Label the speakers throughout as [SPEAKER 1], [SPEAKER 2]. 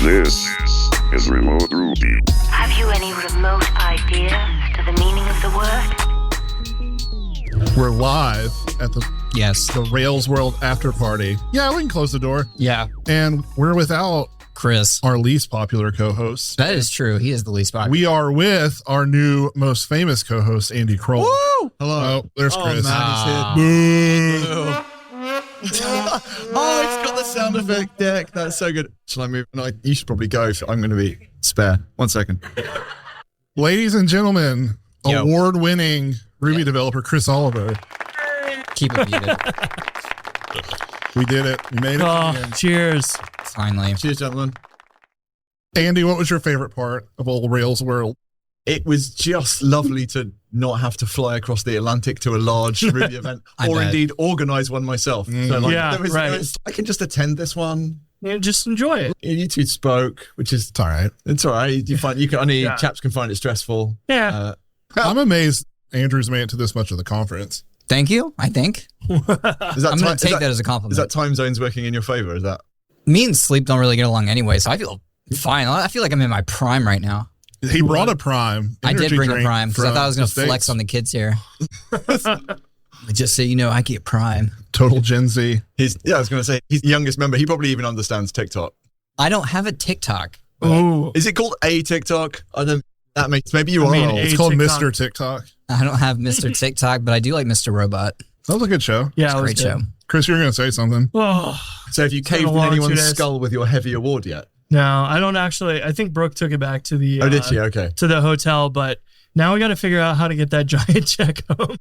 [SPEAKER 1] This is Remote Ruby.
[SPEAKER 2] Have you any remote idea to the meaning of the word?
[SPEAKER 3] We're live at the Rails World after party. Yeah, we can close the door.
[SPEAKER 4] Yeah.
[SPEAKER 3] And we're without
[SPEAKER 4] Chris,
[SPEAKER 3] our least popular co-host.
[SPEAKER 4] That is true. He is the least popular.
[SPEAKER 3] We are with our new most famous co-host, Andy Croll.
[SPEAKER 5] Woo!
[SPEAKER 3] Hello. Oh, there's Chris.
[SPEAKER 5] Man,
[SPEAKER 3] Boo.
[SPEAKER 5] Oh, it's got the sound effect deck. That's so good. Shall I move? No, you should probably go. I'm going to be spare. 1 second.
[SPEAKER 3] Ladies and gentlemen, award-winning Ruby developer Chris Oliver.
[SPEAKER 4] Keep it muted.
[SPEAKER 3] We did it. We made it.
[SPEAKER 6] Oh, cheers.
[SPEAKER 4] Finally.
[SPEAKER 5] Cheers, gentlemen.
[SPEAKER 3] Andy, what was your favorite part of old Rails World?
[SPEAKER 5] It was just lovely to not have to fly across the Atlantic to a large Ruby event, or indeed organize one myself. So like, I can just attend this one.
[SPEAKER 6] Yeah, just enjoy it.
[SPEAKER 5] You two spoke, which is
[SPEAKER 3] It's all right.
[SPEAKER 5] It's all right. I know chaps can find it stressful.
[SPEAKER 6] Yeah.
[SPEAKER 3] I'm amazed Andrew's made it to this much of the conference.
[SPEAKER 4] Thank you, I think.
[SPEAKER 5] I'm
[SPEAKER 4] going to take that as a compliment.
[SPEAKER 5] Is that time zones working in your favor? Is that?
[SPEAKER 4] Me and sleep don't really get along anyway, so I feel fine. I feel like I'm in my prime right now.
[SPEAKER 3] He brought a Prime.
[SPEAKER 4] I did bring a
[SPEAKER 3] drink
[SPEAKER 4] Prime because I thought I was going to flex on the kids here. Just so you know, I get Prime.
[SPEAKER 3] Total Gen Z.
[SPEAKER 5] I was going to say, he's the youngest member. He probably even understands TikTok.
[SPEAKER 4] I don't have a TikTok.
[SPEAKER 6] Ooh.
[SPEAKER 5] Is it called a TikTok? Maybe you are old.
[SPEAKER 3] It's called Mr. TikTok.
[SPEAKER 4] I don't have Mr. TikTok, but I do like Mr. Robot.
[SPEAKER 3] That was a good show.
[SPEAKER 6] Yeah,
[SPEAKER 4] it was a great show.
[SPEAKER 3] Chris, you were going to say something.
[SPEAKER 6] Oh,
[SPEAKER 5] so have you caved in anyone's skull with your heavy award yet?
[SPEAKER 6] no, I don't actually. I think Brooke took it back to the.
[SPEAKER 5] Did she? Okay.
[SPEAKER 6] To the hotel, but now we got to figure out how to get that giant check home.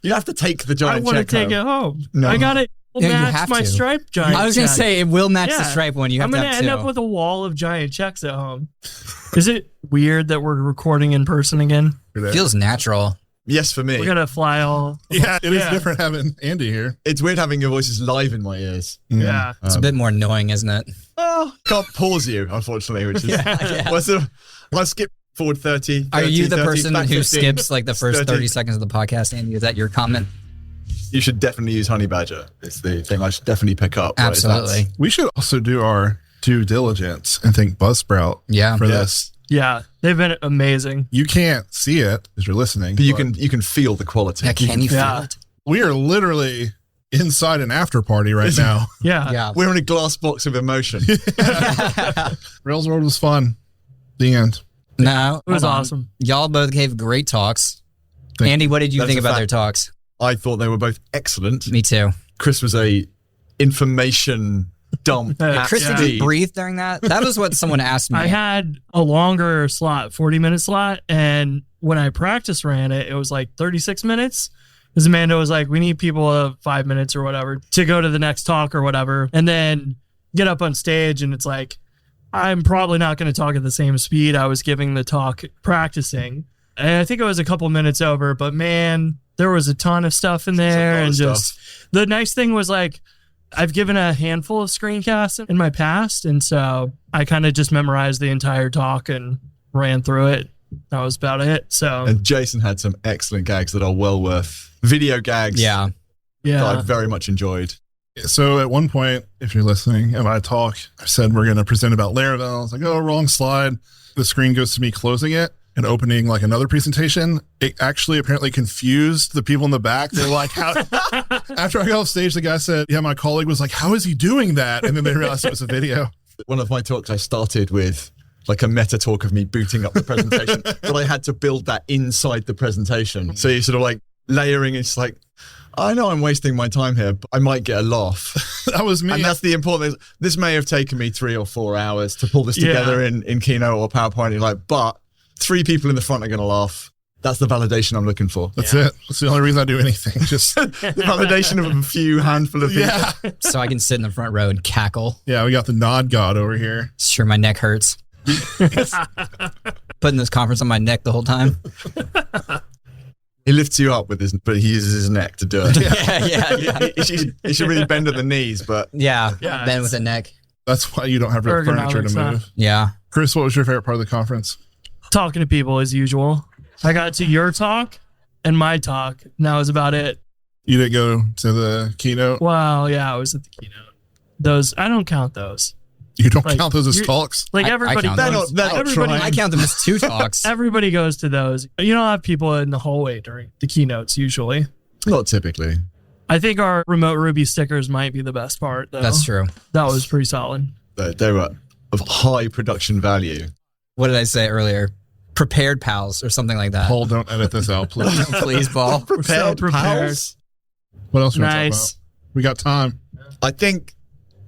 [SPEAKER 5] You have to take the giant check.
[SPEAKER 6] I want to take it home.
[SPEAKER 5] No.
[SPEAKER 6] I got to
[SPEAKER 4] Yeah, you
[SPEAKER 6] match
[SPEAKER 4] have
[SPEAKER 6] my
[SPEAKER 4] to.
[SPEAKER 6] Stripe giant.
[SPEAKER 4] I was going to
[SPEAKER 6] check.
[SPEAKER 4] say, it will match the
[SPEAKER 6] Yeah.
[SPEAKER 4] Stripe one. You have
[SPEAKER 6] I'm
[SPEAKER 4] to
[SPEAKER 6] gonna
[SPEAKER 4] have
[SPEAKER 6] end
[SPEAKER 4] two.
[SPEAKER 6] up with a wall of giant checks at home. Is it weird that we're recording in person again?
[SPEAKER 4] Feels natural.
[SPEAKER 5] Yes, for me.
[SPEAKER 6] We're gonna fly all.
[SPEAKER 3] Yeah, it is different having Andy here.
[SPEAKER 5] It's weird having your voices live in my ears.
[SPEAKER 6] Yeah.
[SPEAKER 4] It's a bit more annoying, isn't it?
[SPEAKER 5] Can't pause you, unfortunately, which is...
[SPEAKER 4] Yeah.
[SPEAKER 5] I'll skip forward 30.
[SPEAKER 4] Are you the
[SPEAKER 5] 30,
[SPEAKER 4] person
[SPEAKER 5] back
[SPEAKER 4] who
[SPEAKER 5] 15,
[SPEAKER 4] skips like the first
[SPEAKER 5] 30.
[SPEAKER 4] 30 seconds of the podcast, Andy? Is that your comment?
[SPEAKER 5] You should definitely use Honeybadger. It's the thing I should definitely pick up. right?
[SPEAKER 4] Absolutely.
[SPEAKER 3] We should also do our due diligence and thank Buzzsprout for this.
[SPEAKER 6] Yeah, they've been amazing.
[SPEAKER 3] You can't see it as you're listening.
[SPEAKER 5] But you can feel the quality.
[SPEAKER 4] Yeah, can you feel
[SPEAKER 6] Yeah.
[SPEAKER 4] it?
[SPEAKER 3] We are literally inside an after party right now.
[SPEAKER 6] Yeah.
[SPEAKER 4] Yeah.
[SPEAKER 5] We're in a glass box of emotion.
[SPEAKER 3] Rails World was fun. The end.
[SPEAKER 4] No,
[SPEAKER 6] It was
[SPEAKER 4] hold on.
[SPEAKER 6] awesome.
[SPEAKER 4] Y'all both gave great talks.
[SPEAKER 3] Thank
[SPEAKER 4] Andy, what did you
[SPEAKER 5] That's
[SPEAKER 4] think
[SPEAKER 5] a
[SPEAKER 4] about
[SPEAKER 5] fact.
[SPEAKER 4] their talks?
[SPEAKER 5] I thought they were both excellent.
[SPEAKER 4] Me too.
[SPEAKER 5] Chris was a information dump.
[SPEAKER 4] Chris,
[SPEAKER 6] Yeah.
[SPEAKER 4] did you breathe during that? That was what someone asked me.
[SPEAKER 6] I had a longer slot, 40-minute slot, and when I practice ran it, it was like 36 minutes. Because Amanda was like, we need people of 5 minutes or whatever to go to the next talk or whatever, and then get up on stage, and it's like, I'm probably not going to talk at the same speed I was giving the talk practicing. And I think it was a couple minutes over, but man, there was a ton of stuff in there. And just the nice thing was like, I've given a handful of screencasts in my past. And so I kind of just memorized the entire talk and ran through it. That was about it. So,
[SPEAKER 5] And Jason had some excellent gags that are well worth video gags.
[SPEAKER 4] Yeah.
[SPEAKER 5] That I
[SPEAKER 6] yeah.
[SPEAKER 5] very much enjoyed.
[SPEAKER 3] So at one point, if you're listening, in my talk, I said we're going to present about Laravel. I was like, oh, wrong slide. The screen goes to me closing it and opening like another presentation. It actually apparently confused the people in the back. They're like, how? After I got off stage, the guy said, yeah, my colleague was like, how is he doing that? And then they realized it was a video.
[SPEAKER 5] One of my talks, I started with like a meta talk of me booting up the presentation, but I had to build that inside the presentation. So you're sort of like layering. It's like, I know I'm wasting my time here, but I might get a laugh.
[SPEAKER 3] That was me.
[SPEAKER 5] And that's the important thing. This may have taken me 3 or 4 hours to pull this together in Keynote or PowerPoint. You're like, but 3 people in the front are going to laugh. That's the validation I'm looking for.
[SPEAKER 3] That's it. That's the only reason I do anything. Just
[SPEAKER 5] The validation of a few handful of people.
[SPEAKER 3] yeah.
[SPEAKER 4] So I can sit in the front row and cackle.
[SPEAKER 3] Yeah, we got the nod god over here.
[SPEAKER 4] Sure, my neck hurts. Putting this conference on my neck the whole time.
[SPEAKER 5] He lifts you up with his, but he uses his neck to do it.
[SPEAKER 4] Yeah.
[SPEAKER 5] He should really bend at the knees, but
[SPEAKER 4] Yeah.
[SPEAKER 6] Yeah,
[SPEAKER 4] Bend with the neck.
[SPEAKER 3] That's why you don't have real furniture to
[SPEAKER 6] Ergonomics,
[SPEAKER 3] move.
[SPEAKER 4] Yeah.
[SPEAKER 3] Chris, what was your favorite part of the conference?
[SPEAKER 6] Talking to people as usual. I got to your talk and my talk, and that was about it.
[SPEAKER 3] You didn't go to the keynote?
[SPEAKER 6] Well, yeah, I was at the keynote. Those, I don't count those.
[SPEAKER 3] You don't
[SPEAKER 6] Like,
[SPEAKER 3] count those as
[SPEAKER 6] you-
[SPEAKER 3] talks?
[SPEAKER 6] Like
[SPEAKER 4] I
[SPEAKER 6] everybody,
[SPEAKER 4] count
[SPEAKER 6] goes,
[SPEAKER 5] they're not
[SPEAKER 6] everybody,
[SPEAKER 5] trying.
[SPEAKER 4] I count them as 2 talks.
[SPEAKER 6] everybody goes to those. You don't have people in the hallway during the keynotes usually.
[SPEAKER 5] Not typically.
[SPEAKER 6] I think our remote Ruby stickers might be the best part, though.
[SPEAKER 4] That's true.
[SPEAKER 6] That was pretty solid.
[SPEAKER 5] They were of high production value.
[SPEAKER 4] What did I say earlier? Prepared pals or something like that.
[SPEAKER 3] Paul, don't edit this out, please.
[SPEAKER 4] Please, Paul.
[SPEAKER 6] We're so prepared.
[SPEAKER 5] pals?
[SPEAKER 3] What else are we talking
[SPEAKER 6] Nice.
[SPEAKER 3] about? We got time.
[SPEAKER 5] I think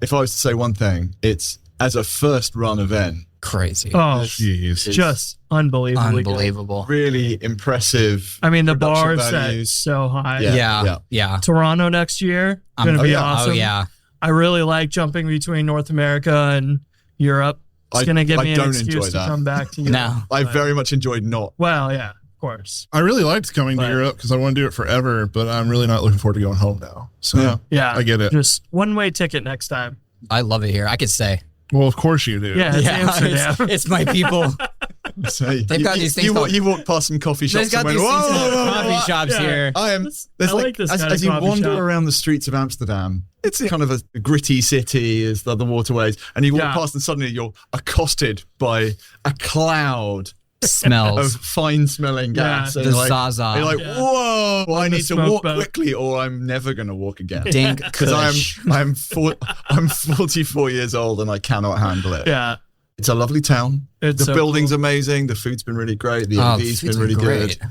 [SPEAKER 5] if I was to say one thing, it's as a first run event,
[SPEAKER 4] Crazy.
[SPEAKER 6] Oh,
[SPEAKER 3] Jeez.
[SPEAKER 6] just unbelievably good.
[SPEAKER 4] Unbelievable.
[SPEAKER 5] really impressive.
[SPEAKER 6] I mean, the
[SPEAKER 5] production
[SPEAKER 6] bar set
[SPEAKER 5] values.
[SPEAKER 6] so high.
[SPEAKER 5] Yeah.
[SPEAKER 4] Yeah.
[SPEAKER 6] Toronto next year, going to
[SPEAKER 5] Oh,
[SPEAKER 6] be
[SPEAKER 5] yeah.
[SPEAKER 6] awesome.
[SPEAKER 4] Oh, yeah.
[SPEAKER 6] I really like jumping between North America and Europe. It's
[SPEAKER 5] I-
[SPEAKER 6] going to give
[SPEAKER 5] I
[SPEAKER 6] me an
[SPEAKER 5] don't
[SPEAKER 6] excuse
[SPEAKER 5] enjoy
[SPEAKER 6] to
[SPEAKER 5] that.
[SPEAKER 6] come back to Europe.
[SPEAKER 4] No.
[SPEAKER 5] I
[SPEAKER 6] But-
[SPEAKER 5] very much enjoyed not.
[SPEAKER 6] Well, yeah, of course.
[SPEAKER 3] I really liked coming to
[SPEAKER 6] But-
[SPEAKER 3] Europe because I want to do it forever, but I'm really not looking forward to going home now. So,
[SPEAKER 5] Yeah.
[SPEAKER 6] Yeah.
[SPEAKER 3] I get it.
[SPEAKER 6] Just one-way ticket next time.
[SPEAKER 4] I love it here. I could stay.
[SPEAKER 3] Well, of course you do.
[SPEAKER 6] Yeah, it's Amsterdam.
[SPEAKER 4] it's my people.
[SPEAKER 5] So
[SPEAKER 4] They've got these things
[SPEAKER 5] You,
[SPEAKER 4] called-
[SPEAKER 5] you walked past some coffee shops
[SPEAKER 4] They've got
[SPEAKER 5] and
[SPEAKER 4] these
[SPEAKER 5] went,
[SPEAKER 4] things
[SPEAKER 5] whoa,
[SPEAKER 4] called
[SPEAKER 5] whoa, whoa,
[SPEAKER 4] coffee
[SPEAKER 5] whoa.
[SPEAKER 4] shops
[SPEAKER 6] Yeah.
[SPEAKER 4] here.
[SPEAKER 5] I am. There's
[SPEAKER 6] I like this kind
[SPEAKER 5] as
[SPEAKER 6] of
[SPEAKER 5] you
[SPEAKER 6] coffee
[SPEAKER 5] wander
[SPEAKER 6] shop.
[SPEAKER 5] around the streets of Amsterdam, it's kind of a gritty city as the waterways, and you walk
[SPEAKER 6] Yeah.
[SPEAKER 5] past and suddenly you're accosted by a cloud of
[SPEAKER 4] Smells.
[SPEAKER 5] fine-smelling gas.
[SPEAKER 6] Yeah.
[SPEAKER 5] and
[SPEAKER 4] The
[SPEAKER 5] you're like,
[SPEAKER 4] Zaza.
[SPEAKER 5] You're like,
[SPEAKER 6] Yeah.
[SPEAKER 5] whoa! I
[SPEAKER 6] the
[SPEAKER 5] need to
[SPEAKER 6] smoke
[SPEAKER 5] walk
[SPEAKER 6] boat.
[SPEAKER 5] quickly, or I'm never going to walk again.
[SPEAKER 4] Dink
[SPEAKER 5] Because
[SPEAKER 4] Kush.
[SPEAKER 5] I'm 44 years old and I cannot handle it.
[SPEAKER 6] Yeah.
[SPEAKER 5] It's a lovely town.
[SPEAKER 6] It's
[SPEAKER 5] The
[SPEAKER 6] so
[SPEAKER 5] building's
[SPEAKER 6] cool.
[SPEAKER 5] amazing. The food's been really great. The
[SPEAKER 4] Oh,
[SPEAKER 5] MV's
[SPEAKER 4] food's
[SPEAKER 5] been really
[SPEAKER 4] great.
[SPEAKER 5] good.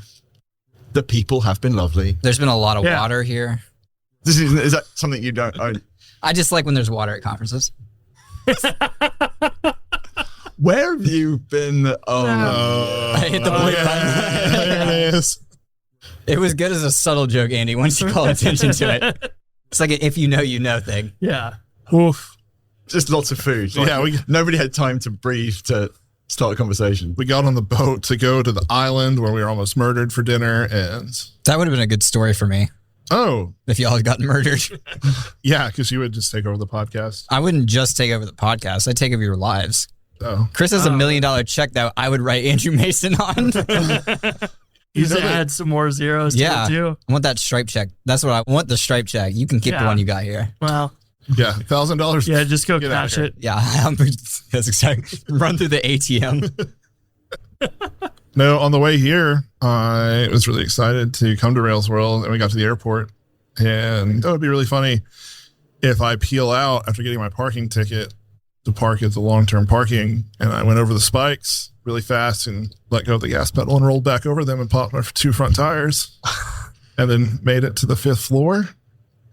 [SPEAKER 5] The people have been lovely.
[SPEAKER 4] There's been a lot of
[SPEAKER 6] Yeah.
[SPEAKER 4] water here.
[SPEAKER 5] Is that something you don't own?
[SPEAKER 4] I just like when there's water at conferences.
[SPEAKER 5] Where have you been? Oh, no.
[SPEAKER 4] I hit the blue button.
[SPEAKER 3] There it is.
[SPEAKER 4] It was good as a subtle joke, Andy, once you call attention to it. It's like an if you know thing.
[SPEAKER 6] Yeah. Oof.
[SPEAKER 5] Just lots of food.
[SPEAKER 3] Yeah,
[SPEAKER 5] nobody had time to breathe to start a conversation.
[SPEAKER 3] We got on the boat to go to the island where we were almost murdered for dinner. And,
[SPEAKER 4] That would have been a good story for me
[SPEAKER 3] oh,
[SPEAKER 4] if y'all had gotten murdered.
[SPEAKER 3] yeah, because you would just take over the podcast.
[SPEAKER 4] I wouldn't just take over the podcast. I'd take over your lives.
[SPEAKER 3] Oh,
[SPEAKER 4] Chris has $1 million check that I would write Andrew Mason on.
[SPEAKER 6] You just add some more zeros to
[SPEAKER 4] Yeah.
[SPEAKER 6] it, too.
[SPEAKER 4] I want that stripe check. That's what I want, the stripe check. You can keep the
[SPEAKER 6] Yeah.
[SPEAKER 4] one you got here.
[SPEAKER 6] Well,
[SPEAKER 3] yeah, $1,000.
[SPEAKER 6] yeah, just go
[SPEAKER 3] Get out of
[SPEAKER 6] cash
[SPEAKER 3] here.
[SPEAKER 6] it.
[SPEAKER 4] Yeah, that's exactly. Run through the ATM.
[SPEAKER 3] No, on the way here, I was really excited to come to Rails World, and we got to the airport. And it would be really funny if I peel out after getting my parking ticket to park at the long-term parking, and I went over the spikes really fast and let go of the gas pedal and rolled back over them and popped my 2 front tires, and then made it to the 5th floor.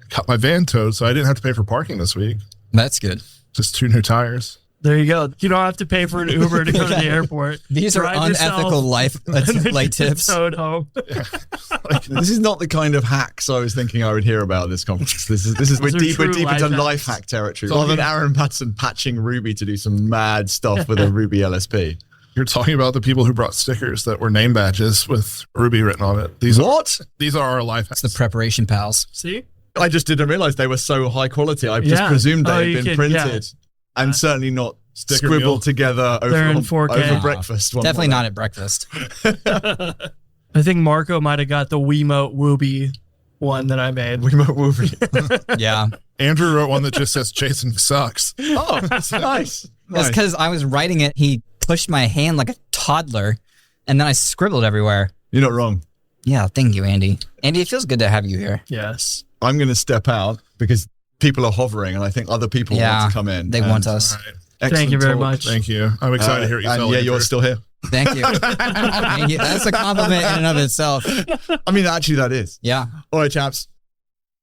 [SPEAKER 3] Got my van towed, so I didn't have to pay for parking this week.
[SPEAKER 4] That's good.
[SPEAKER 3] Just 2 new tires.
[SPEAKER 6] There you go. You don't have to pay for an Uber to go to the airport.
[SPEAKER 4] These are
[SPEAKER 6] Drive yourself,
[SPEAKER 4] unethical life
[SPEAKER 6] and then
[SPEAKER 4] like
[SPEAKER 6] get
[SPEAKER 4] tips.
[SPEAKER 6] towed home.
[SPEAKER 5] This is not the kind of hacks I was thinking I would hear about at this conference. This is we're
[SPEAKER 6] Those are
[SPEAKER 5] deep
[SPEAKER 6] true
[SPEAKER 5] into
[SPEAKER 6] life
[SPEAKER 5] life
[SPEAKER 6] hacks.
[SPEAKER 5] hack territory.
[SPEAKER 3] So
[SPEAKER 5] Rather
[SPEAKER 3] the-
[SPEAKER 5] than Aaron Patterson patching Ruby to do some mad stuff with a Ruby LSP.
[SPEAKER 3] You're talking about the people who brought stickers that were name badges with Ruby written on it. These are our life hacks.
[SPEAKER 4] It's the preparation pals.
[SPEAKER 6] See?
[SPEAKER 5] I just didn't realize they were so high quality. I just
[SPEAKER 6] Yeah.
[SPEAKER 5] presumed
[SPEAKER 6] Oh,
[SPEAKER 5] they
[SPEAKER 6] you
[SPEAKER 5] had been
[SPEAKER 6] could- yeah.
[SPEAKER 5] printed and certainly not
[SPEAKER 3] Sticker
[SPEAKER 5] scribbled
[SPEAKER 3] meal.
[SPEAKER 5] together
[SPEAKER 6] They're in 4K.
[SPEAKER 5] over breakfast. one
[SPEAKER 4] Definitely
[SPEAKER 5] morning.
[SPEAKER 4] not at breakfast.
[SPEAKER 6] I think Marco might have got the Wiimote Wooby one that I made.
[SPEAKER 5] Wiimote Wolverine.
[SPEAKER 4] Yeah.
[SPEAKER 3] Andrew wrote one that just says Jason sucks.
[SPEAKER 5] Oh, that's nice.
[SPEAKER 4] That's
[SPEAKER 5] Nice.
[SPEAKER 4] because I was writing it. He pushed my hand like a toddler, and then I scribbled everywhere.
[SPEAKER 5] You're not wrong.
[SPEAKER 4] Yeah, thank you, Andy. Andy, it feels good to have you here.
[SPEAKER 6] Yes.
[SPEAKER 5] I'm going to step out because people are hovering and I think other people
[SPEAKER 4] Yeah,
[SPEAKER 5] want to come in.
[SPEAKER 4] they
[SPEAKER 5] And
[SPEAKER 4] want us.
[SPEAKER 3] All right.
[SPEAKER 6] Thank
[SPEAKER 5] excellent
[SPEAKER 6] you very
[SPEAKER 5] talk.
[SPEAKER 6] much.
[SPEAKER 3] Thank you. I'm excited to hear what you
[SPEAKER 5] and
[SPEAKER 3] felt.
[SPEAKER 5] yeah,
[SPEAKER 3] Andrew.
[SPEAKER 5] you're still here.
[SPEAKER 4] Thank you. Thank you. That's a compliment in and of itself.
[SPEAKER 5] I mean, actually, that is.
[SPEAKER 4] Yeah.
[SPEAKER 5] All right, chaps.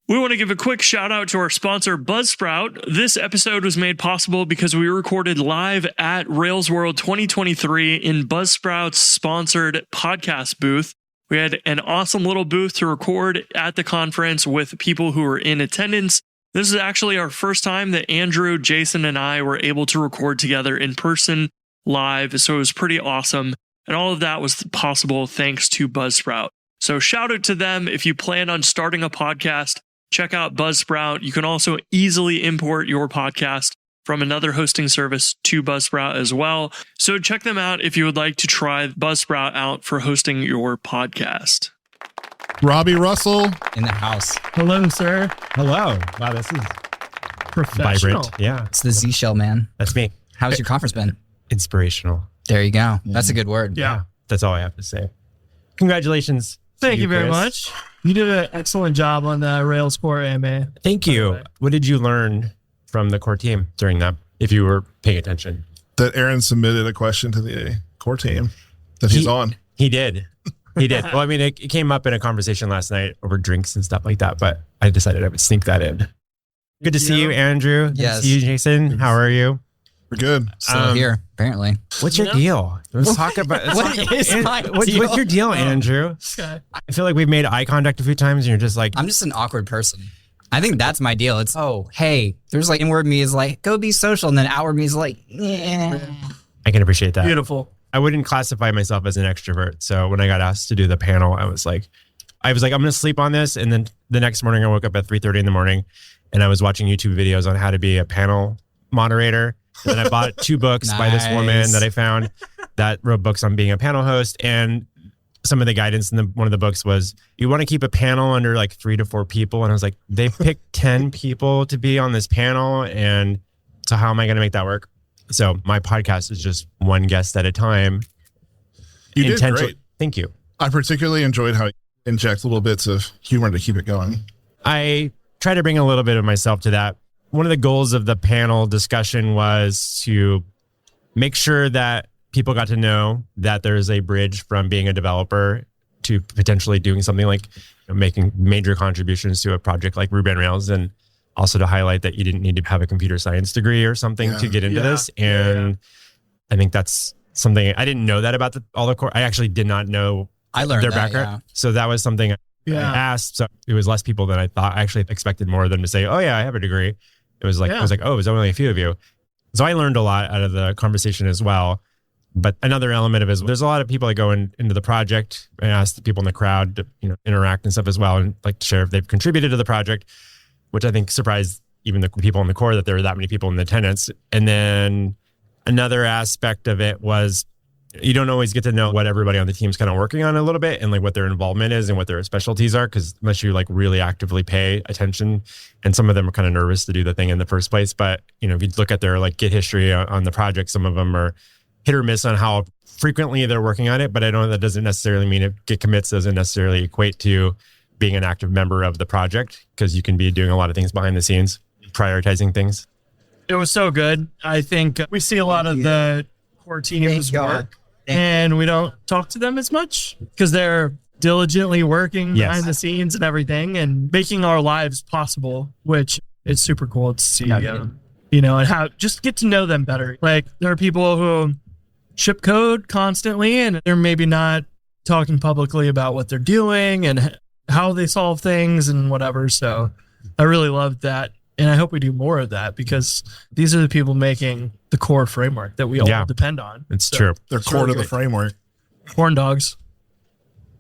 [SPEAKER 6] We want to give a quick shout out to our sponsor, Buzzsprout. This episode was made possible because we recorded live at Rails World 2023 in Buzzsprout's sponsored podcast booth. We had an awesome little booth to record at the conference with people who were in attendance. This is actually our first time that Andrew, Jason, and I were able to record together in person live, so it was pretty awesome. And all of that was possible thanks to Buzzsprout. So shout out to them if you plan on starting a podcast. Check out Buzzsprout. You can also easily import your podcast from another hosting service to Buzzsprout as well. So check them out if you would like to try Buzzsprout out for hosting your podcast.
[SPEAKER 3] Robby Russell.
[SPEAKER 4] In the house.
[SPEAKER 6] Hello, sir.
[SPEAKER 7] Hello. Wow, this is
[SPEAKER 6] Professional.
[SPEAKER 7] vibrant. Yeah,
[SPEAKER 4] It's the Z Shell, man.
[SPEAKER 7] that's me.
[SPEAKER 4] How's your conference been?
[SPEAKER 7] Inspirational.
[SPEAKER 4] There you go. That's a good word.
[SPEAKER 6] Yeah.
[SPEAKER 7] That's all I have to say. Congratulations.
[SPEAKER 6] Thank
[SPEAKER 7] to
[SPEAKER 6] you very
[SPEAKER 7] Chris.
[SPEAKER 6] much. You did an excellent job on the Rails Core AMA.
[SPEAKER 7] Thank you. What did you learn from the core team during that, if you were paying attention?
[SPEAKER 3] That Aaron submitted a question to the core team that he's on.
[SPEAKER 7] He did. He did. Well, I mean, it came up in a conversation last night over drinks and stuff like that, but I decided I would sneak that in. Good to see you, Andrew. Good to
[SPEAKER 4] Yes.
[SPEAKER 7] see you, Jason. How are you?
[SPEAKER 3] We're good.
[SPEAKER 4] Still here, apparently.
[SPEAKER 7] What's your deal? Let's talk about
[SPEAKER 4] What is my
[SPEAKER 7] what's your deal, Andrew?
[SPEAKER 6] Okay.
[SPEAKER 7] I feel like we've made eye contact a few times and you're just like,
[SPEAKER 4] I'm just an awkward person. I think that's my deal. It's, oh, hey, there's like inward me is like, go be social. And then outward me is like, yeah.
[SPEAKER 7] I can appreciate that.
[SPEAKER 6] Beautiful.
[SPEAKER 7] I wouldn't classify myself as an extrovert. So when I got asked to do the panel, I was like, I'm going to sleep on this. And then the next morning I woke up at 3:30 in the morning and I was watching YouTube videos on how to be a panel moderator. And then I bought 2 books by this woman
[SPEAKER 4] Nice.
[SPEAKER 7] that I found that wrote books on being a panel host. And some of the guidance in one of the books was, you want to keep a panel under like 3 to 4 people. And I was like, they picked 10 people to be on this panel. And so how am I going to make that work? So my podcast is just one guest at a time.
[SPEAKER 3] You did great.
[SPEAKER 7] Thank you.
[SPEAKER 3] I particularly enjoyed how you inject little bits of humor to keep it going.
[SPEAKER 7] I try to bring a little bit of myself to that. One of the goals of the panel discussion was to make sure that people got to know that there's a bridge from being a developer to potentially doing something like making major contributions to a project like Ruby on Rails, and also to highlight that you didn't need to have a computer science degree or something to get into this. And I think that's something I didn't know that about all the core. I actually did not know
[SPEAKER 4] I learned
[SPEAKER 7] their
[SPEAKER 4] that,
[SPEAKER 7] background. So that was something I asked. So it was less people than I thought. I actually expected more of them to say, oh yeah, I have a degree. It was like, I was like, oh, it was only a few of you. So I learned a lot out of the conversation as well. But another element of it is there's a lot of people that go into the project and ask the people in the crowd to, interact and stuff as well, and like to share if they've contributed to the project, which I think surprised even the people in the core that there were that many people in attendance. And then another aspect of it was you don't always get to know what everybody on the team's kind of working on a little bit and like what their involvement is and what their specialties are, because unless you like really actively pay attention, and some of them are kind of nervous to do the thing in the first place. But if you look at their like Git history on the project, some of them are hit or miss on how frequently they're working on it. But I know that doesn't necessarily mean Git commits doesn't necessarily equate to being an active member of the project, because you can be doing a lot of things behind the scenes, prioritizing things.
[SPEAKER 6] It was so good. I think we see a lot of the core team's work and we don't talk to them as much because they're diligently working behind the scenes and everything and making our lives possible, which is super cool to see, and how just get to know them better. Like there are people who ship code constantly and they're maybe not talking publicly about what they're doing and how they solve things and whatever. So I really loved that. And I hope we do more of that, because these are the people making the core framework that we all depend on.
[SPEAKER 7] It's true.
[SPEAKER 3] They're core to the framework.
[SPEAKER 6] Corn dogs.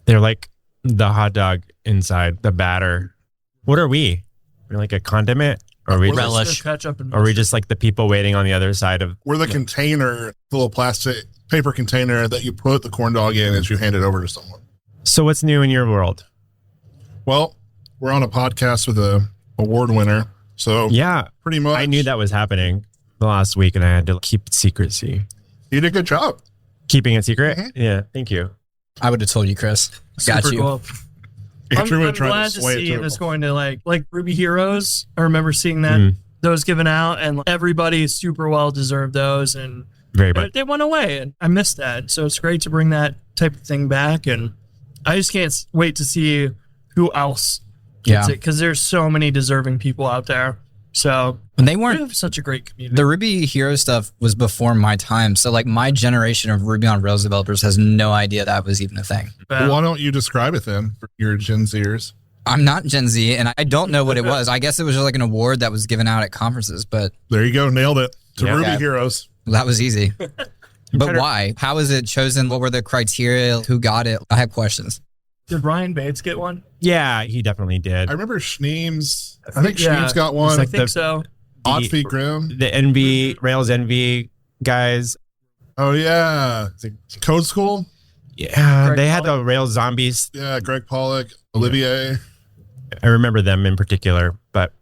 [SPEAKER 7] They're like the hot dog inside the batter. What are we? We're like a condiment? Or are we
[SPEAKER 4] relish?
[SPEAKER 6] Ketchup and
[SPEAKER 7] or are we just like the people waiting on the other side of...
[SPEAKER 3] We're the container, the little plastic paper container that you put the corn dog in as you hand it over to someone.
[SPEAKER 7] So what's new in your world?
[SPEAKER 3] Well, we're on a podcast with a award winner. So
[SPEAKER 7] yeah,
[SPEAKER 3] pretty much.
[SPEAKER 7] I knew that was happening the last week and I had to keep it secrecy.
[SPEAKER 3] You did a good job.
[SPEAKER 7] Keeping it secret? Yeah, thank you.
[SPEAKER 4] I would have told you, Chris. Got
[SPEAKER 6] super
[SPEAKER 4] you.
[SPEAKER 6] Cool. I'm glad to see it's going to like Ruby Heroes. I remember seeing that those given out, and everybody super well deserved those, and
[SPEAKER 7] very much
[SPEAKER 6] they went away, and I missed that. So it's great to bring that type of thing back, and I just can't wait to see who else gets it, because there's so many deserving people out there. So
[SPEAKER 4] and they
[SPEAKER 6] we
[SPEAKER 4] weren't
[SPEAKER 6] have such a great community.
[SPEAKER 4] The Ruby Hero stuff was before my time, so like my generation of Ruby on Rails developers has no idea that was even a thing.
[SPEAKER 3] Well, why don't you describe it then for your Gen Zers?
[SPEAKER 4] I'm not Gen Z, and I don't know what it was. I guess it was just like an award that was given out at conferences, but
[SPEAKER 3] there you go, nailed it. To Ruby Heroes.
[SPEAKER 4] That was easy. But why? How was it chosen? What were the criteria? Who got it? I have questions.
[SPEAKER 6] Did Ryan Bates get one?
[SPEAKER 7] Yeah, he definitely did.
[SPEAKER 3] I remember Schneems. I think Schneems got one.
[SPEAKER 7] Like
[SPEAKER 6] I think so.
[SPEAKER 3] Odd Feet Grim.
[SPEAKER 7] The NV, Rails NV guys.
[SPEAKER 3] Oh, yeah. Code School?
[SPEAKER 7] Yeah,
[SPEAKER 6] Greg
[SPEAKER 7] they had
[SPEAKER 6] Pollock.
[SPEAKER 7] the Rails zombies.
[SPEAKER 3] Yeah, Greg Pollock, Olivier.
[SPEAKER 7] I remember them in particular, but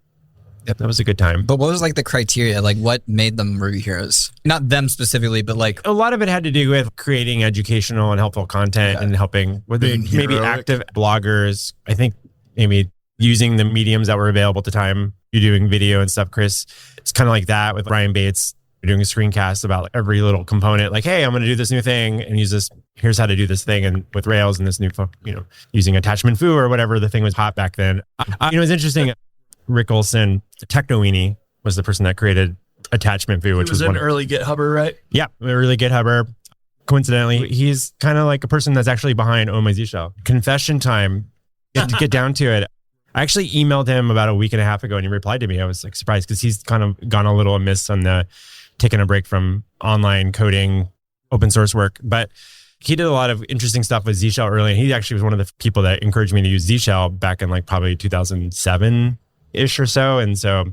[SPEAKER 7] Yep, that was a good time.
[SPEAKER 4] But what was like the criteria? Like what made them Ruby heroes? Not them specifically, but like
[SPEAKER 7] A lot of it had to do with creating educational and helpful content and helping with
[SPEAKER 3] Being
[SPEAKER 7] maybe
[SPEAKER 3] heroic.
[SPEAKER 7] active bloggers. I think maybe using the mediums that were available at the time. You're doing video and stuff, Chris. It's kind of like that with Ryan Bates. You're doing a screencast about like every little component. Like, hey, I'm going to do this new thing and use this. Here's how to do this thing. And with Rails and this new, using attachment foo or whatever the thing was hot back then. It's interesting. Rick Olson, technoweenie, was the person that created attachment foo, which
[SPEAKER 6] He was an early GitHubber, right?
[SPEAKER 7] Yeah, early GitHubber. Coincidentally, he's kind of like a person that's actually behind My ZSH. Confession time. To get down to it. I actually emailed him about a week and a half ago and he replied to me. I was like surprised because he's kind of gone a little amiss on the taking a break from online coding, open source work. But he did a lot of interesting stuff with ZShell early. And he actually was one of the people that encouraged me to use ZShell back in like probably 2007-ish or so. And so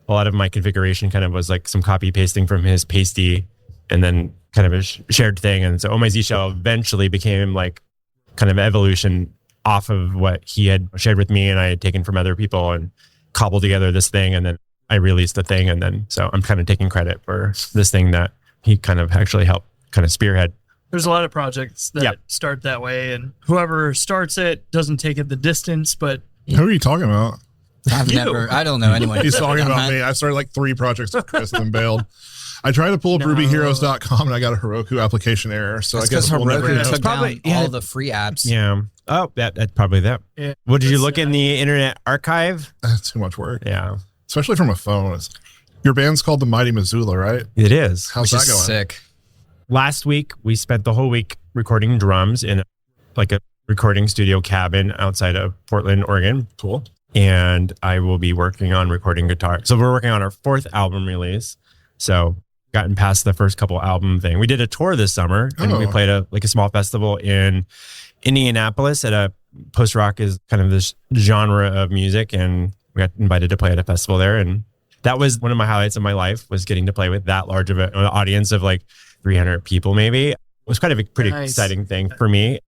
[SPEAKER 7] a lot of my configuration kind of was like some copy pasting from his pasty and then kind of a shared thing. And so My ZShell eventually became like kind of evolution off of what he had shared with me and I had taken from other people and cobbled together this thing. And then I released the thing. And then, so I'm kind of taking credit for this thing that he kind of actually helped kind of spearhead.
[SPEAKER 6] There's a lot of projects that start that way, and whoever starts it doesn't take it the distance, but
[SPEAKER 3] Who are you talking about?
[SPEAKER 4] I don't know anyone.
[SPEAKER 3] He's talking about me. I started like 3 projects with Chris and then bailed. I tried to pull up rubyheroes.com and I got a Heroku application error. So I guess we'll never know.
[SPEAKER 4] took
[SPEAKER 7] Probably-
[SPEAKER 4] down all the free apps.
[SPEAKER 7] Yeah. Oh, that's probably that.
[SPEAKER 6] Yeah.
[SPEAKER 7] What did you look in the Internet Archive?
[SPEAKER 3] That's too much work.
[SPEAKER 7] Yeah,
[SPEAKER 3] Especially from a phone. Your band's called the Mighty Missoula, right?
[SPEAKER 7] it is.
[SPEAKER 3] How's
[SPEAKER 4] Which
[SPEAKER 3] that
[SPEAKER 4] is
[SPEAKER 3] going?
[SPEAKER 4] sick.
[SPEAKER 7] Last week, we spent the whole week recording drums in like a recording studio cabin outside of Portland, Oregon.
[SPEAKER 3] Cool.
[SPEAKER 7] And I will be working on recording guitar. So we're working on our 4th album release. So gotten past the first couple album thing. We did a tour this summer and we played a small festival in Indianapolis at a post-rock is kind of this genre of music. And we got invited to play at a festival there. And that was one of my highlights of my life, was getting to play with that large of an audience of like 300 people maybe. It was kind of a pretty exciting thing for me.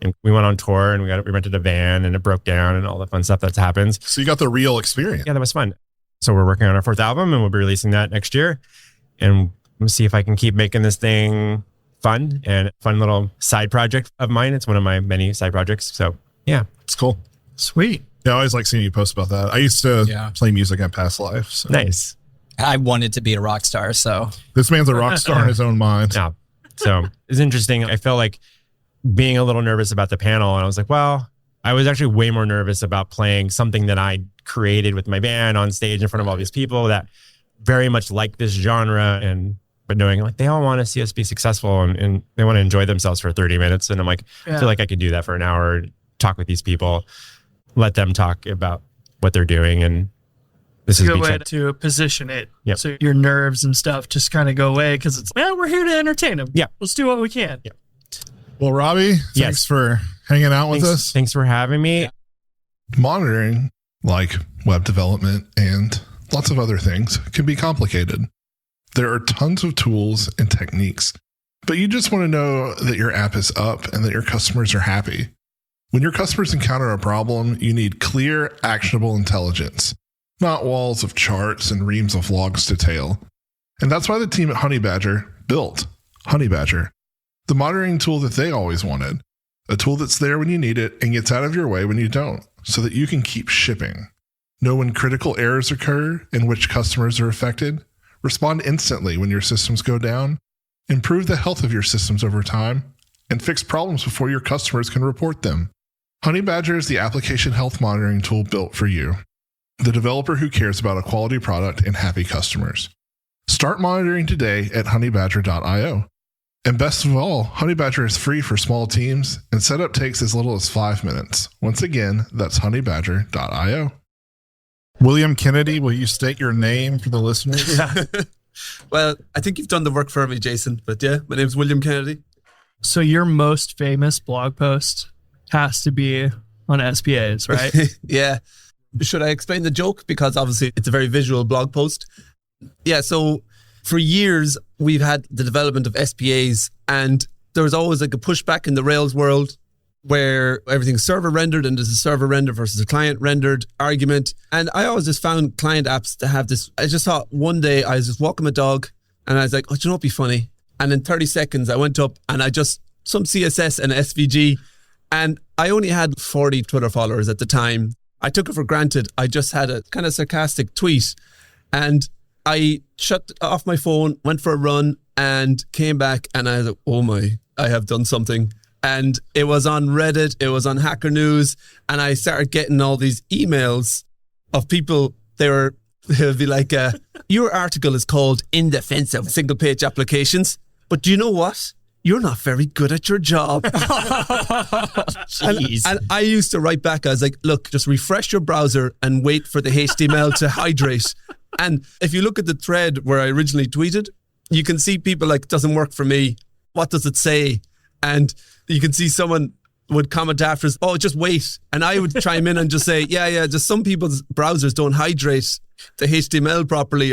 [SPEAKER 7] And we went on tour and we rented a van and it broke down and all the fun stuff that happens.
[SPEAKER 3] So you got the real experience.
[SPEAKER 7] Yeah, that was fun. So we're working on our 4th album and we'll be releasing that next year. And we'll see if I can keep making this thing fun and fun little side project of mine. It's one of my many side projects. So yeah,
[SPEAKER 3] It's cool.
[SPEAKER 6] sweet.
[SPEAKER 3] Yeah, I always like seeing you post about that. I used to play music in past life. So.
[SPEAKER 7] nice.
[SPEAKER 4] I wanted to be a rock star, so
[SPEAKER 3] This man's a rock star in his own mind.
[SPEAKER 7] Yeah. So it's interesting. I felt like being a little nervous about the panel. And I was like, well, I was actually way more nervous about playing something that I created with my band on stage in front of all these people that very much like this genre. But knowing like they all want to see us be successful and they want to enjoy themselves for 30 minutes. And I'm like, I feel like I could do that for an hour, talk with these people, let them talk about what they're doing. And this
[SPEAKER 6] It's
[SPEAKER 7] is
[SPEAKER 6] a good way to position it.
[SPEAKER 7] Yep.
[SPEAKER 6] So your nerves and stuff just kind of go away because it's, we're here to entertain them.
[SPEAKER 7] Yeah.
[SPEAKER 6] Let's do what we can.
[SPEAKER 7] Yeah.
[SPEAKER 3] Well, Robby, thanks for hanging out with us.
[SPEAKER 7] Thanks for having me.
[SPEAKER 4] Yeah.
[SPEAKER 3] Monitoring, like web development and lots of other things, can be complicated. There are tons of tools and techniques, but you just want to know that your app is up and that your customers are happy. When your customers encounter a problem, you need clear, actionable intelligence, not walls of charts and reams of logs to tail. And that's why the team at Honeybadger built Honeybadger, the monitoring tool that they always wanted, a tool that's there when you need it and gets out of your way when you don't, so that you can keep shipping. Know when critical errors occur and which customers are affected. Respond instantly when your systems go down. Improve the health of your systems over time, and fix problems before your customers can report them. Honeybadger is the application health monitoring tool built for you, the developer who cares about a quality product and happy customers. Start monitoring today at honeybadger.io. And best of all, Honeybadger is free for small teams, and setup takes as little as 5 minutes. Once again, that's honeybadger.io. William Kennedy, will you state your name for the listeners?
[SPEAKER 8] Well, I think you've done the work for me, Jason. But yeah, my name's William Kennedy.
[SPEAKER 6] So your most famous blog post has to be on SPAs, right?
[SPEAKER 8] Yeah. Should I explain the joke? Because obviously it's a very visual blog post. Yeah, so for years, we've had the development of SPAs, and there was always like a pushback in the Rails world. where everything's server rendered and there's a server render versus a client rendered argument. And I always just found client apps to have this. I just thought one day I was just walking my dog and I was like, oh, do you know what'd be funny? And in 30 seconds I went up and I just, some CSS and SVG, and I only had 40 Twitter followers at the time. I took it for granted. I just had a kind of sarcastic tweet and I shut off my phone, went for a run and came back and I was like, oh my, I have done something. And it was on Reddit, it was on Hacker News, and I started getting all these emails of people. They would be like, your article is called In Defense of Single Page Applications, but do you know what? You're not very good at your job. and I used to write back, I was like, look, just refresh your browser and wait for the HTML to hydrate. And if you look at the thread where I originally tweeted, you can see people like, doesn't work for me. What does it say? And you can see someone would comment after, oh, just wait. And I would chime in and just say, yeah, just some people's browsers don't hydrate the HTML properly.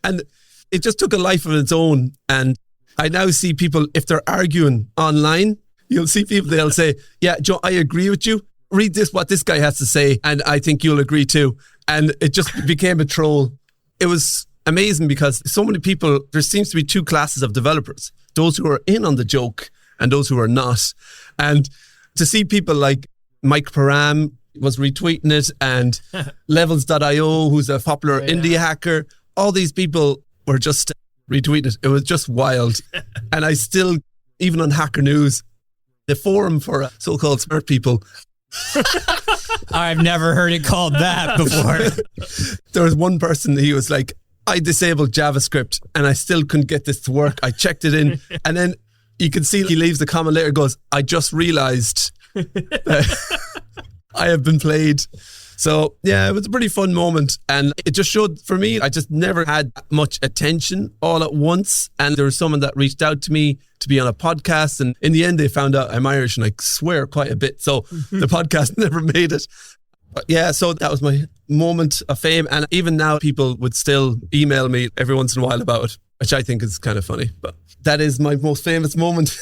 [SPEAKER 8] And it just took a life of its own. And I now see people, if they're arguing online, you'll see people, they'll say, yeah, Joe, I agree with you. Read this, what this guy has to say, and I think you'll agree too. And it just became a troll. It was amazing because so many people, there seems to be two classes of developers, those who are in on the joke and those who are not. And to see people like Mike Param was retweeting it and Levels.io, who's a popular indie hacker, all these people were just retweeting it. It was just wild. And I still, even on Hacker News, the forum for so-called smart people,
[SPEAKER 4] I've never heard it called that before.
[SPEAKER 8] There was one person, he was like, I disabled JavaScript and I still couldn't get this to work. I checked it in. And then you can see he leaves the comment later, goes, I just realized I have been played. So yeah, it was a pretty fun moment. And it just showed, for me, I just never had much attention all at once. And there was someone that reached out to me to be on a podcast. And in the end, they found out I'm Irish and I swear quite a bit. So the podcast never made it. But yeah, so that was my moment of fame. And even now, people would still email me every once in a while about it, which I think is kind of funny. But that is my most famous moment.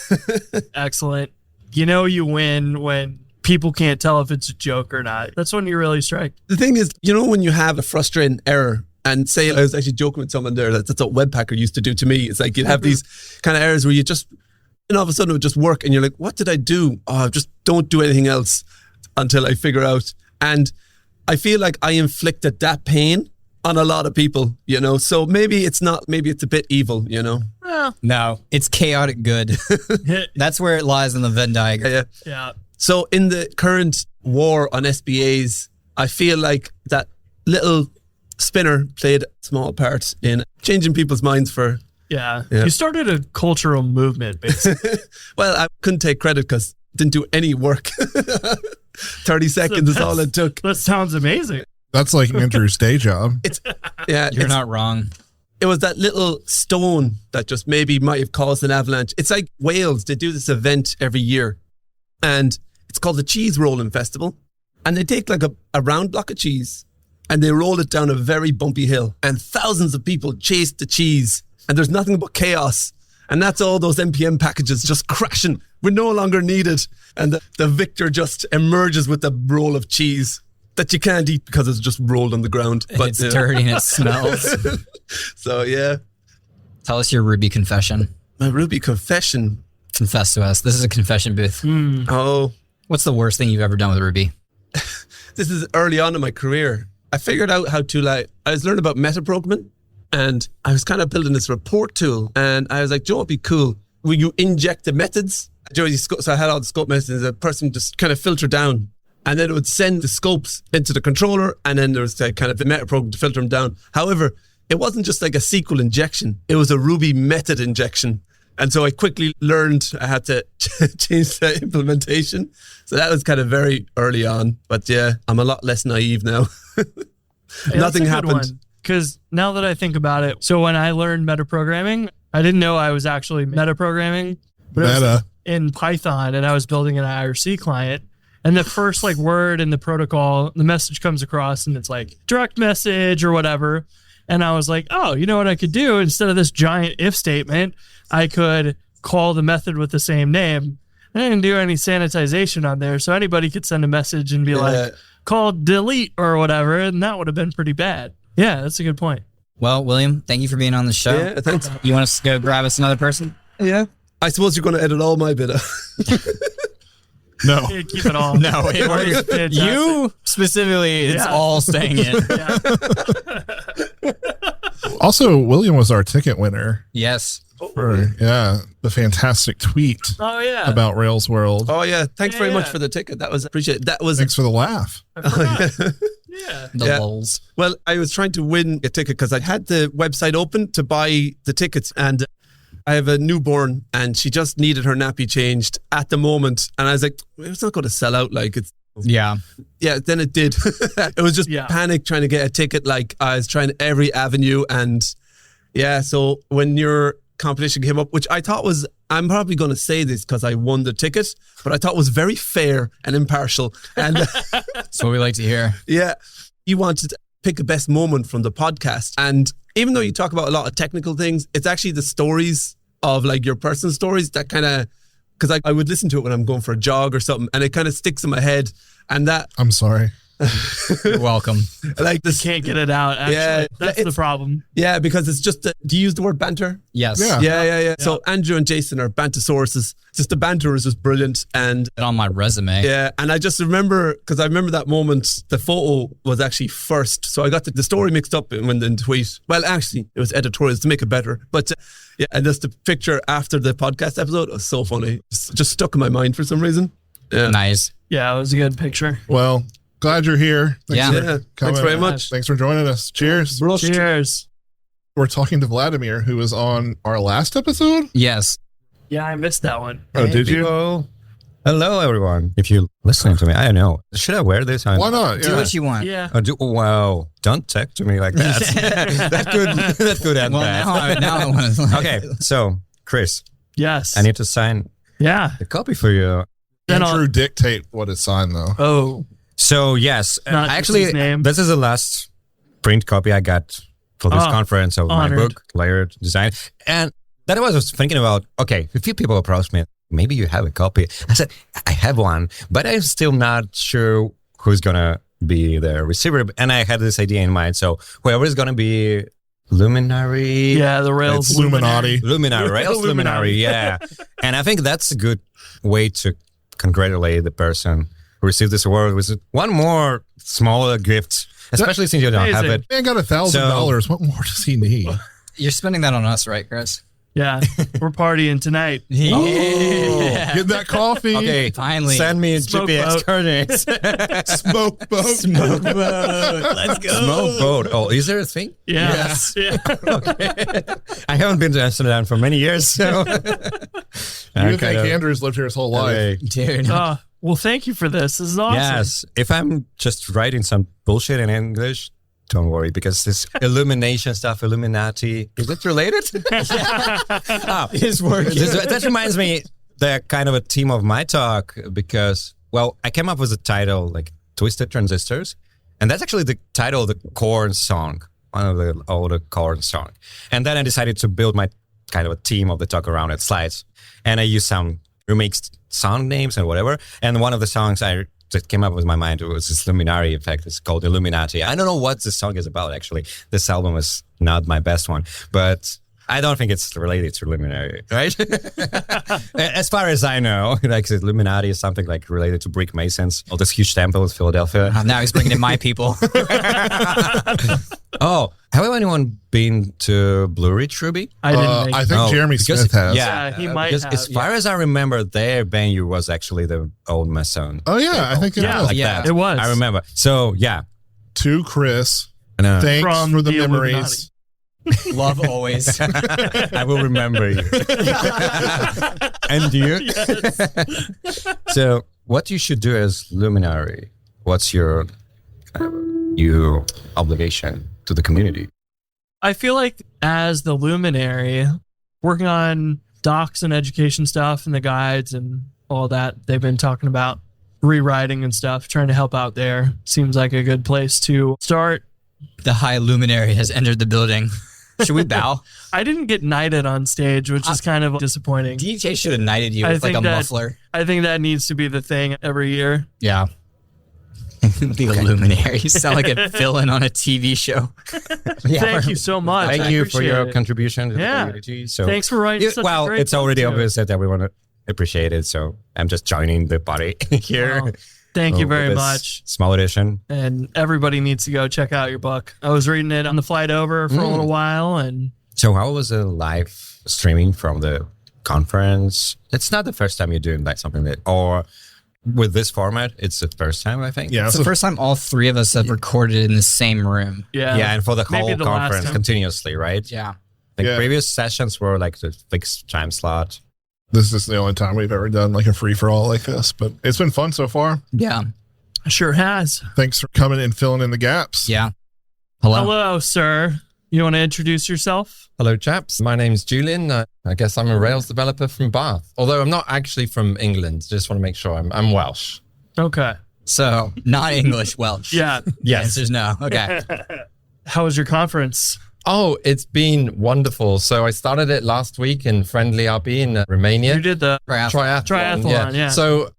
[SPEAKER 6] Excellent. You know you win when people can't tell if it's a joke or not. That's when you really strike.
[SPEAKER 8] The thing is, you know, when you have a frustrating error, and say I was actually joking with someone there, that's what Webpacker used to do to me. It's like you'd have these kind of errors where you just, and all of a sudden it would just work and you're like, what did I do? Oh, just don't do anything else until I figure out. And I feel like I inflicted that pain on a lot of people, you know? So maybe it's not, maybe it's a bit evil, you know?
[SPEAKER 4] No, it's chaotic good. That's where it lies in the Venn diagram.
[SPEAKER 6] Yeah.
[SPEAKER 8] So in the current war on SBAs, I feel like that little spinner played a small part in changing people's minds for...
[SPEAKER 6] Yeah. You started a cultural movement, basically.
[SPEAKER 8] Well, I couldn't take credit because I didn't do any work. 30 seconds is all it took.
[SPEAKER 6] That sounds amazing.
[SPEAKER 3] That's like Andrew's day job.
[SPEAKER 4] You're not wrong.
[SPEAKER 8] It was that little stone that just maybe might have caused an avalanche. It's like Wales. They do this event every year. And it's called the Cheese Rolling Festival. And they take like a round block of cheese and they roll it down a very bumpy hill. And thousands of people chase the cheese. And there's nothing but chaos. And that's all those NPM packages just crashing. We're no longer needed. And the victor just emerges with a roll of cheese that you can't eat because it's just rolled on the ground. But
[SPEAKER 4] it's dirty and it smells.
[SPEAKER 8] So, yeah.
[SPEAKER 4] Tell us your Ruby confession.
[SPEAKER 8] My Ruby confession.
[SPEAKER 4] Confess to us. This is a confession booth.
[SPEAKER 8] Oh.
[SPEAKER 4] What's the worst thing you've ever done with Ruby?
[SPEAKER 8] This is early on in my career. I figured out how to I was learning about metaprogramming and I was kind of building this report tool and I was like, Joe, it'd be cool. Will you inject the methods? So I had all the scope methods and the person just kind of filtered down and then it would send the scopes into the controller and then there was kind of the metaprogram to filter them down. However, it wasn't just like a SQL injection. It was a Ruby method injection. And so I quickly learned I had to change the implementation. So that was kind of very early on. But yeah, I'm a lot less naive now. Nothing happened.
[SPEAKER 6] Because now that I think about it, so when I learned metaprogramming, I didn't know I was actually metaprogramming. But it was in Python and I was building an IRC client. And the first word in the protocol, the message comes across and it's like direct message or whatever. And I was like, oh, you know what I could do? Instead of this giant if statement, I could call the method with the same name. I didn't do any sanitization on there, so anybody could send a message and be like, call delete or whatever, and that would have been pretty bad. Yeah, that's a good point.
[SPEAKER 4] Well, William, thank you for being on the show.
[SPEAKER 8] Yeah, thanks.
[SPEAKER 4] You want us to go grab us another person?
[SPEAKER 8] Yeah. I suppose you're going to edit all my bit out.
[SPEAKER 3] No.
[SPEAKER 6] Yeah, keep it all.
[SPEAKER 4] No, it works. You specifically, it's all staying in.
[SPEAKER 3] Also, William was our ticket winner
[SPEAKER 4] Yes.
[SPEAKER 3] for the fantastic tweet
[SPEAKER 6] Oh, yeah.
[SPEAKER 3] about Rails World.
[SPEAKER 8] Oh, yeah. Thanks very much
[SPEAKER 6] Yeah.
[SPEAKER 8] for the ticket. That was appreciated. That was
[SPEAKER 3] Thanks for the laugh.
[SPEAKER 6] Yeah.
[SPEAKER 4] The
[SPEAKER 8] Yeah.
[SPEAKER 4] lols.
[SPEAKER 8] Well, I was trying to win a ticket because I had the website open to buy the tickets, and I have a newborn and she just needed her nappy changed at the moment. And I was like, it's not going to sell out. Like it's,
[SPEAKER 4] Yeah.
[SPEAKER 8] yeah, then it did. It was just panic trying to get a ticket. Like I was trying every avenue. And yeah, so when your competition came up, which I thought was, I'm probably going to say this because I won the ticket, but I thought was very fair and impartial. And
[SPEAKER 4] That's what we like to hear.
[SPEAKER 8] yeah, you wanted to pick a best moment from the podcast. And even though you talk about a lot of technical things, it's actually the stories of like your personal stories that kind of, because I would listen to it when I'm going for a jog or something, and it kind of sticks in my head. And that,
[SPEAKER 3] I'm sorry.
[SPEAKER 4] You're welcome.
[SPEAKER 8] like this,
[SPEAKER 6] Can't get it out, actually.
[SPEAKER 8] Yeah,
[SPEAKER 6] That's the problem.
[SPEAKER 8] yeah, because it's just, do you use the word banter?
[SPEAKER 4] Yes.
[SPEAKER 3] Yeah.
[SPEAKER 8] Yeah. So Andrew and Jason are bantersauruses. Just the banter is just brilliant. And
[SPEAKER 4] It on my resume.
[SPEAKER 8] yeah, and I just remember, because I remember that moment, the photo was actually first. So I got the story mixed up when the tweet. Well, actually, it was editorials to make it better. But yeah, and just the picture after the podcast episode was so funny. Just stuck in my mind for some reason. Yeah.
[SPEAKER 4] Nice.
[SPEAKER 6] Yeah, it was a good picture.
[SPEAKER 3] Well, glad you're here. Thanks
[SPEAKER 4] Yeah.
[SPEAKER 3] for
[SPEAKER 8] Yeah,
[SPEAKER 3] coming.
[SPEAKER 8] thanks very much.
[SPEAKER 3] Thanks for joining us. Cheers.
[SPEAKER 6] Cheers.
[SPEAKER 3] We're talking to Vladimir, who was on our last episode.
[SPEAKER 4] Yes.
[SPEAKER 6] Yeah, I missed that one.
[SPEAKER 3] Oh, did you?
[SPEAKER 7] Hello, everyone. If you're listening to me, I don't know. Should I wear this?
[SPEAKER 3] Why not?
[SPEAKER 4] Do what you want.
[SPEAKER 6] Yeah.
[SPEAKER 7] Wow. Don't text me like that. that could end
[SPEAKER 4] Well,
[SPEAKER 7] bad.
[SPEAKER 4] now I want to.
[SPEAKER 7] Okay, so Chris,
[SPEAKER 6] Yes.
[SPEAKER 7] I need to sign
[SPEAKER 6] Yeah.
[SPEAKER 7] the copy for you.
[SPEAKER 6] Then I'll-
[SPEAKER 3] Andrew dictate what is signed, though.
[SPEAKER 6] Oh.
[SPEAKER 7] So yes,
[SPEAKER 6] Not
[SPEAKER 7] actually,
[SPEAKER 6] his name.
[SPEAKER 7] this is the last print copy I got for this
[SPEAKER 6] Oh,
[SPEAKER 7] conference of
[SPEAKER 6] honored.
[SPEAKER 7] my book, Layered Design. And that I was thinking about, okay, a few people approached me, maybe you have a copy. I said, I have one, but I'm still not sure who's going to be the receiver. And I had this idea in mind. So whoever is going to be Luminary.
[SPEAKER 6] Yeah, the Rails
[SPEAKER 3] It's Illuminati.
[SPEAKER 7] Luminary, Rails Luminary, yeah. And I think that's a good way to congratulate the person who received this award with one more smaller gift, especially since you don't have
[SPEAKER 6] Amazing.
[SPEAKER 7] it.
[SPEAKER 3] Man got $1,000. What more does he need?
[SPEAKER 4] You're spending that on us, right, Chris?
[SPEAKER 6] Yeah, we're partying tonight.
[SPEAKER 4] Yeah.
[SPEAKER 3] Get that coffee.
[SPEAKER 7] Okay,
[SPEAKER 4] Finally.
[SPEAKER 7] send me
[SPEAKER 6] Smoke
[SPEAKER 7] GPS
[SPEAKER 6] boat.
[SPEAKER 7] coordinates.
[SPEAKER 3] Smoke boat.
[SPEAKER 4] Smoke boat. Let's go.
[SPEAKER 7] Smoke boat. Oh, is there a thing?
[SPEAKER 6] Yes. Yeah.
[SPEAKER 7] Okay. I haven't been to Amsterdam for many years, so.
[SPEAKER 3] You would think Andrew's lived here his whole life.
[SPEAKER 7] Okay.
[SPEAKER 4] Dude.
[SPEAKER 6] Well, thank you for this. This is awesome.
[SPEAKER 7] Yes, if I'm just writing some bullshit in English, don't worry, because this illumination stuff, Illuminati, is it related?
[SPEAKER 4] His work.
[SPEAKER 7] That reminds me, the kind of a theme of my talk, because, well, I came up with a title like Twisted Transistors, and that's actually the title of the Korn song, one of the older Korn song. And then I decided to build my kind of a theme of the talk around it, slides. And I used some remixed song names and whatever. And one of the songs that came up with my mind was this Luminary effect. It's called Illuminati. I don't know what this song is about, actually. This album is not my best one, but I don't think it's related to Luminary, right? As far as I know, like Illuminati is something like related to brick masons. All this huge temple in Philadelphia.
[SPEAKER 4] Now he's bringing in my people.
[SPEAKER 7] Oh, have anyone been to Blue Ridge, Ruby?
[SPEAKER 6] I didn't make
[SPEAKER 3] I think
[SPEAKER 7] Oh,
[SPEAKER 3] Jeremy
[SPEAKER 7] because-
[SPEAKER 3] Smith has.
[SPEAKER 6] Yeah, he might
[SPEAKER 7] because
[SPEAKER 6] have,
[SPEAKER 7] as far as I remember, their venue was actually the old Mason.
[SPEAKER 3] Oh, yeah. I think it
[SPEAKER 6] Yeah.
[SPEAKER 3] was.
[SPEAKER 7] Like
[SPEAKER 4] Yeah,
[SPEAKER 7] that.
[SPEAKER 6] it was.
[SPEAKER 7] I remember. So, yeah.
[SPEAKER 3] To Chris.
[SPEAKER 7] And,
[SPEAKER 3] Thanks
[SPEAKER 6] From
[SPEAKER 3] for the
[SPEAKER 6] the
[SPEAKER 3] memories.
[SPEAKER 4] Love always.
[SPEAKER 7] I will remember you. And you? So, what you should do as Luminary, what's your obligation to the community?
[SPEAKER 6] I feel like as the Luminary, working on docs and education stuff and the guides and all that they've been talking about, rewriting and stuff, trying to help out there, seems like a good place to start.
[SPEAKER 4] The high luminary has entered the building. Should we bow?
[SPEAKER 6] I didn't get knighted on stage, which is kind of disappointing.
[SPEAKER 4] DJ should have knighted you with like a muffler.
[SPEAKER 6] I think that needs to be the thing every year.
[SPEAKER 4] Yeah. The luminary. You sound like a villain on a TV show.
[SPEAKER 6] Thank you so much.
[SPEAKER 7] Thank you for your contribution to the community. So
[SPEAKER 6] thanks for writing.
[SPEAKER 7] It's already obvious that everyone appreciate it. So I'm just joining the party here.
[SPEAKER 6] Well, thank you very much.
[SPEAKER 7] Small edition.
[SPEAKER 6] And everybody needs to go check out your book. I was reading it on the flight over for a little while. And
[SPEAKER 7] so how was the live streaming from the conference? It's not the first time you're doing like something that, or with this format, it's the first time, I think.
[SPEAKER 3] Yeah,
[SPEAKER 4] it's the first time all three of us have recorded in the same room.
[SPEAKER 6] Yeah,
[SPEAKER 7] and for the whole conference continuously, right?
[SPEAKER 4] Yeah.
[SPEAKER 7] Previous sessions were like the fixed time slot.
[SPEAKER 3] This is the only time we've ever done like a free-for-all like this, but it's been fun so far.
[SPEAKER 4] Yeah.
[SPEAKER 6] Sure has.
[SPEAKER 3] Thanks for coming and filling in the gaps.
[SPEAKER 4] Yeah. Hello,
[SPEAKER 6] sir. You want to introduce yourself?
[SPEAKER 9] Hello, chaps. My name's Julian. I guess I'm a Rails developer from Bath, although I'm not actually from England. Just want to make sure I'm Welsh.
[SPEAKER 6] Okay.
[SPEAKER 4] So, not English, Welsh.
[SPEAKER 6] Yeah.
[SPEAKER 9] Yes.
[SPEAKER 4] The answer's no. Okay.
[SPEAKER 6] How was your conference?
[SPEAKER 9] Oh, it's been wonderful. So I started it last week in friendly RB in Romania.
[SPEAKER 6] You did the
[SPEAKER 9] triathlon. Yeah. So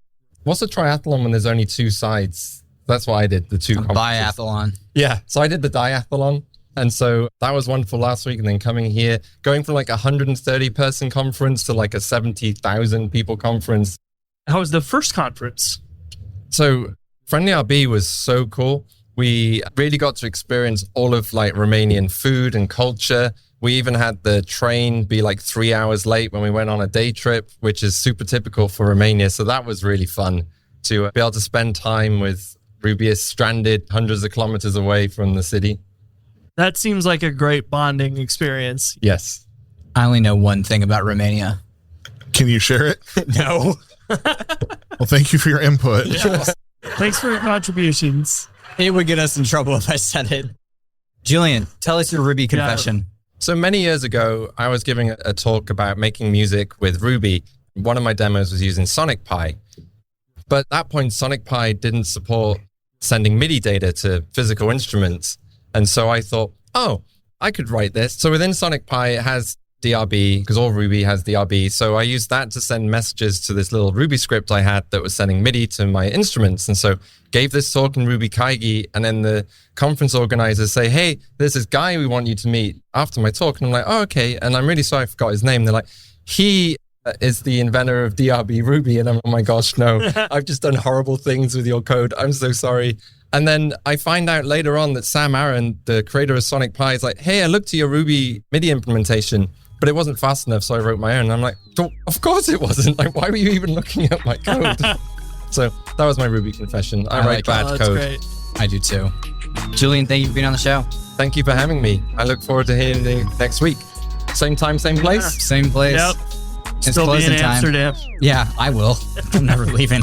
[SPEAKER 9] what's a triathlon when there's only two sides? That's what I did, the two conferences.
[SPEAKER 4] Biathlon.
[SPEAKER 9] Yeah. So I did the diathlon. And so that was wonderful last week. And then coming here, going from like a 130 person conference to like a 70,000 people conference.
[SPEAKER 6] How was the first conference?
[SPEAKER 9] So Friendly RB was so cool. We really got to experience all of like Romanian food and culture. We even had the train be like 3 hours late when we went on a day trip, which is super typical for Romania. So that was really fun to be able to spend time with Rubyists stranded hundreds of kilometers away from the city.
[SPEAKER 6] That seems like a great bonding experience.
[SPEAKER 9] Yes.
[SPEAKER 4] I only know one thing about Romania.
[SPEAKER 3] Can you share it?
[SPEAKER 4] No.
[SPEAKER 3] Well, thank you for your input.
[SPEAKER 6] Thanks for your contributions.
[SPEAKER 4] It would get us in trouble if I said it. Julian, tell us your Ruby confession.
[SPEAKER 9] So many years ago, I was giving a talk about making music with Ruby. One of my demos was using Sonic Pi. But at that point, Sonic Pi didn't support sending MIDI data to physical instruments. And so I thought, oh, I could write this. So within Sonic Pi, it has DRb, because all Ruby has DRb. So I used that to send messages to this little Ruby script I had that was sending MIDI to my instruments. And so gave this talk in Ruby Kaigi, and then the conference organizers say, hey, there's this guy we want you to meet after my talk. And I'm like, oh, okay. And I'm really sorry I forgot his name. They're like, he is the inventor of DRb Ruby. And I'm, oh my gosh, no, I've just done horrible things with your code. I'm so sorry. And then I find out later on that Sam Aaron, the creator of Sonic Pi, is like, hey, I looked at your Ruby MIDI implementation, but it wasn't fast enough, so I wrote my own. And I'm like, of course it wasn't. Like, why were you even looking at my code? So that was my Ruby confession. I write bad code.
[SPEAKER 6] Great.
[SPEAKER 4] I do too. Julian, thank you for being on the show.
[SPEAKER 9] Thank you for having me. I look forward to hearing you next week. Same time, same place?
[SPEAKER 4] Same place.
[SPEAKER 6] Yep.
[SPEAKER 4] It's
[SPEAKER 6] Still be in
[SPEAKER 4] closing time.
[SPEAKER 6] Amsterdam.
[SPEAKER 4] Yeah, I will. I'm never leaving.